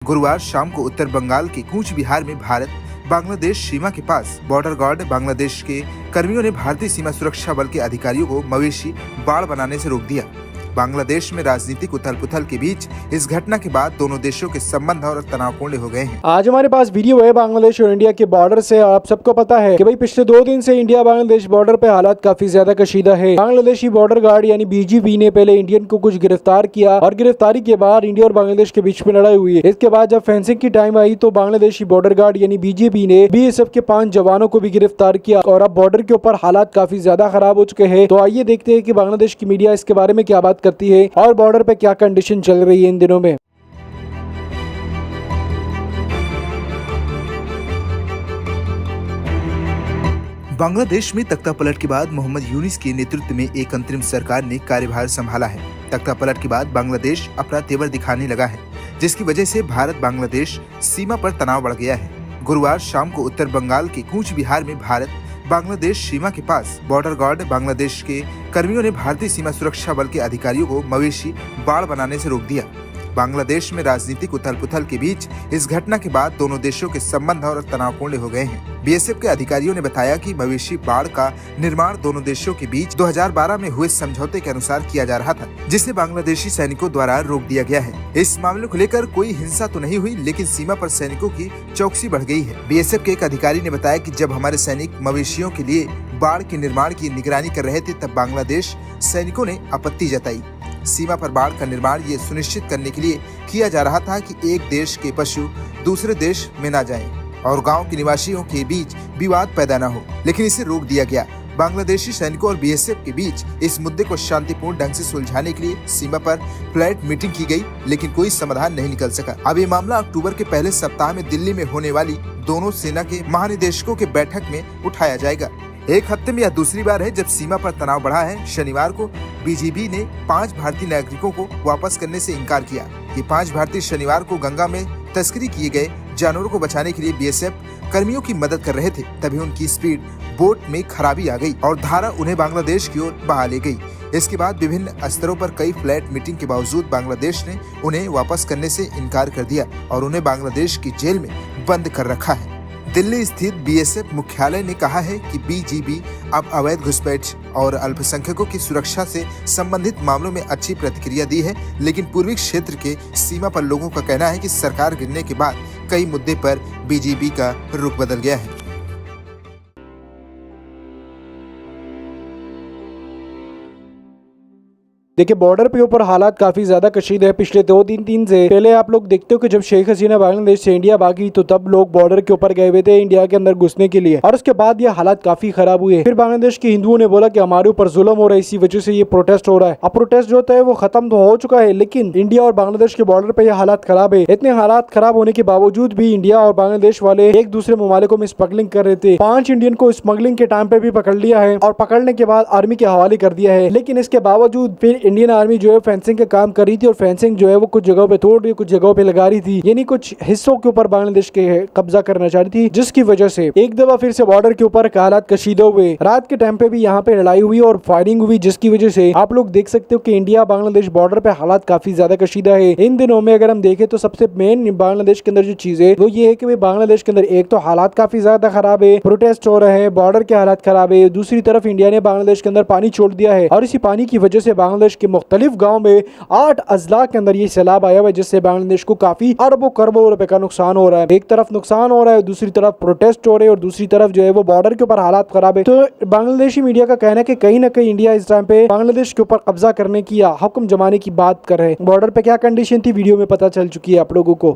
गुरुवार शाम को उत्तर बंगाल के कूच बिहार में भारत बांग्लादेश सीमा के पास बॉर्डर गार्ड बांग्लादेश के कर्मियों ने भारतीय सीमा सुरक्षा बल के अधिकारियों को मवेशी बाड़ बनाने से रोक दिया। बांग्लादेश में राजनीतिक उथल पुथल के बीच इस घटना के बाद दोनों देशों के संबंध और तनावपूर्ण हो गए हैं। आज हमारे पास वीडियो है बांग्लादेश और इंडिया के बॉर्डर से। आप सबको पता है कि भाई पिछले 2 दिन से इंडिया बांग्लादेश बॉर्डर पे हालात काफी ज्यादा कशीदा है। बांग्लादेशी बॉर्डर गार्ड यानी बीजीबी ने पहले इंडियन को कुछ गिरफ्तार किया और गिरफ्तारी के बाद इंडिया और बांग्लादेश के बीच में लड़ाई हुई है। इसके बाद जब फेंसिंग की टाइम आई तो बांग्लादेशी बॉर्डर गार्ड यानी बीजीबी ने बीएसएफ के 5 जवानों को भी गिरफ्तार किया और अब बॉर्डर के ऊपर हालात काफी ज्यादा खराब हो चुके हैं। तो आइए देखते हैं कि बांग्लादेश की मीडिया इसके बारे में क्या बात करती है और बॉर्डर पे क्या कंडीशन चल रही है इन दिनों में। बांग्लादेश में तख्ता पलट के बाद मोहम्मद यूनिस के नेतृत्व में एक अंतरिम सरकार ने कार्यभार संभाला है। तख्ता पलट के बाद बांग्लादेश अपना तेवर दिखाने लगा है, जिसकी वजह से भारत बांग्लादेश सीमा पर तनाव बढ़ गया है। गुरुवार शाम को उत्तर बंगाल के कूच बिहार में भारत बांग्लादेश सीमा के पास बॉर्डर गार्ड बांग्लादेश के कर्मियों ने भारतीय सीमा सुरक्षा बल के अधिकारियों को मवेशी बाड़ बनाने से रोक दिया। बांग्लादेश में राजनीतिक उथल पुथल के बीच इस घटना के बाद दोनों देशों के संबंध और तनावपूर्ण हो गए हैं। बीएसएफ के अधिकारियों ने बताया कि मवेशी बाड़ का निर्माण दोनों देशों के बीच 2012 में हुए समझौते के अनुसार किया जा रहा था, जिसे बांग्लादेशी सैनिकों द्वारा रोक दिया गया है। इस मामले को लेकर कोई हिंसा तो नहीं हुई, लेकिन सीमा पर सैनिकों की चौकसी बढ़ गई है। बीएसएफ के एक अधिकारी ने बताया कि जब हमारे सैनिक मवेशियों के लिए बाड़ के निर्माण की निगरानी कर रहे थे, तब बांग्लादेश सैनिकों ने आपत्ति जताई। सीमा पर बाड़ का निर्माण ये सुनिश्चित करने के लिए किया जा रहा था कि एक देश के पशु दूसरे देश में न जाएं और गांव के निवासियों के बीच विवाद पैदा न हो, लेकिन इसे रोक दिया गया। बांग्लादेशी सैनिकों और बीएसएफ के बीच इस मुद्दे को शांतिपूर्ण ढंग से सुलझाने के लिए सीमा पर फ्लैट मीटिंग की गई, लेकिन कोई समाधान नहीं निकल सका। अब ये मामला अक्टूबर के पहले सप्ताह में दिल्ली में होने वाली दोनों सेना के महानिदेशकों के बैठक में उठाया जाएगा। एक हफ्ते में यह दूसरी बार है जब सीमा पर तनाव बढ़ा है। शनिवार को बीजीबी ने 5 भारतीय नागरिकों को वापस करने से इनकार किया। ये 5 भारतीय शनिवार को गंगा में तस्करी किए गए जानवरों को बचाने के लिए बीएसएफ कर्मियों की मदद कर रहे थे, तभी उनकी स्पीड बोट में खराबी आ गई और धारा उन्हें बांग्लादेश की ओर बहा ले गई। इसके बाद विभिन्न स्तरों पर कई फ्लैट मीटिंग के बावजूद बांग्लादेश ने उन्हें वापस करने से इनकार कर दिया और उन्हें बांग्लादेश की जेल में बंद कर रखा है। दिल्ली स्थित बीएसएफ मुख्यालय ने कहा है कि बीजीबी अब अवैध घुसपैठ और अल्पसंख्यकों की सुरक्षा से संबंधित मामलों में अच्छी प्रतिक्रिया दी है, लेकिन पूर्वी क्षेत्र के सीमा पर लोगों का कहना है कि सरकार गिरने के बाद कई मुद्दे पर बीजीबी का रुख बदल गया है। देखिए बॉर्डर पे ऊपर हालात काफी ज्यादा कशीद है। पिछले 2-3 दिन से पहले आप लोग देखते हो कि जब शेख हसीना बांग्लादेश से इंडिया भागी तो तब लोग बॉर्डर के ऊपर गए हुए थे इंडिया के अंदर घुसने के लिए, और उसके बाद ये हालात काफी खराब हुए। फिर बांग्लादेश के हिंदुओं ने बोला कि हमारे ऊपर जुल्म हो रहा है, इसी वजह से ये प्रोटेस्ट हो रहा है। अब प्रोटेस्ट जो होता है वो खत्म तो हो चुका है, लेकिन इंडिया और बांग्लादेश के बॉर्डर पे ये हालात खराब है। इतने हालात खराब होने के बावजूद भी इंडिया और बांग्लादेश वाले एक दूसरे ममालिकों में स्मगलिंग कर रहे थे। 5 इंडियन को स्मगलिंग के टाइम पे भी पकड़ लिया है और पकड़ने के बाद आर्मी के हवाले कर दिया है। लेकिन इसके बावजूद फिर इंडियन आर्मी जो है फेंसिंग का काम कर रही थी और फेंसिंग जो है वो कुछ जगहों पे तोड़ रही, कुछ जगहों पे लगा रही थी, यानी कुछ हिस्सों के ऊपर बांग्लादेश के कब्जा करना चाह रही थी, जिसकी वजह से एक दफा फिर से बॉर्डर के ऊपर हालात कशीदा हुए। रात के टाइम पे भी यहाँ पे लड़ाई हुई और फायरिंग हुई, जिसकी वजह से आप लोग देख सकते हो कि इंडिया बांग्लादेश बॉर्डर पे हालात काफी ज्यादा कशीदा है इन दिनों में। अगर हम देखें तो सबसे मेन बांग्लादेश के अंदर जो चीज है वो ये है कि बांग्लादेश के अंदर एक तो हालात काफी ज्यादा खराब है, प्रोटेस्ट हो रहे हैं, बॉर्डर के हालात खराब है। दूसरी तरफ इंडिया ने बांग्लादेश के अंदर पानी छोड़ दिया है और इसी पानी की वजह से बांग्लादेश के मुख्तलिफ गाँव में 8 अजला के अंदर ये सैलाब आया हुआ है, जिससे बांग्लादेश को काफी अरबों करोड़ों रुपए का नुकसान हो रहा है। एक तरफ नुकसान हो रहा है, दूसरी तरफ प्रोटेस्ट हो रहे हैं और दूसरी तरफ जो है वो बॉर्डर के ऊपर हालात खराब है। तो बांग्लादेशी मीडिया का कहना है कि कहीं ना कहीं इंडिया इस टाइम पे बांग्लादेश के ऊपर कब्जा करने की या हुक्म जमाने की बात कर रहे हैं। बॉर्डर पे क्या कंडीशन थी वीडियो में पता चल चुकी है आप लोगों को।